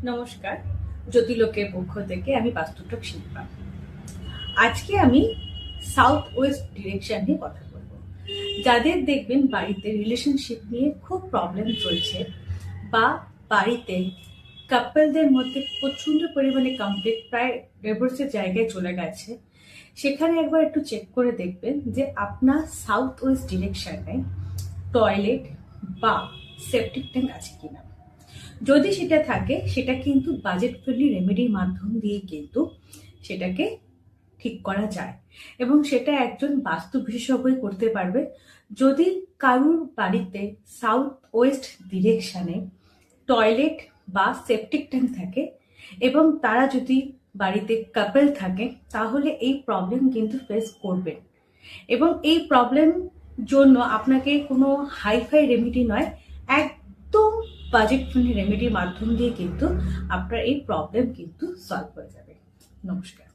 নমস্কার, জ্যোতিলোকের পক্ষ থেকে আমি বাস্তুটক শিল্পা। আজকে আমি সাউথ ওয়েস্ট ডিরেকশন নিয়ে কথা বলবো। যাদের দেখবেন বাড়িতে রিলেশনশিপ নিয়ে খুব প্রবলেম চলছে বা বাড়িতে কাপলদের মধ্যে প্রচন্ড পরিমাণে কমপ্লিট প্রায় ডিভোর্সের জায়গায় চলে গেছে, সেখানে একবার একটু চেক করে দেখবেন যে আপনার সাউথ ওয়েস্ট ডিরেকশনে টয়লেট বা সেপটিক ট্যাঙ্ক আছে কিনা। যদি সেটা থাকে সেটা কিন্তু বাজেট ফ্রেন্ডলি রেমেডির মাধ্যম দিয়ে কিন্তু সেটাকে ঠিক করা যায় এবং সেটা একজন বাস্তু বিশেষজ্ঞই করতে পারবে। যদি কারুর বাড়িতে সাউথ ওয়েস্ট ডিরেকশনে টয়লেট বা সেপটিক ট্যাঙ্ক থাকে এবং তারা যদি বাড়িতে কাপল থাকে তাহলে এই প্রবলেম কিন্তু ফেস করবেন এবং এই প্রবলেম জন্য আপনাকে কোনো হাইফাই রেমেডি নয়, একদম বাজেট ফ্রেন্ডলি রেমেডির মাধ্যম দিয়ে কিন্তু আপনার এই প্রবলেম কিন্তু সলভ হয়ে যাবে। নমস্কার।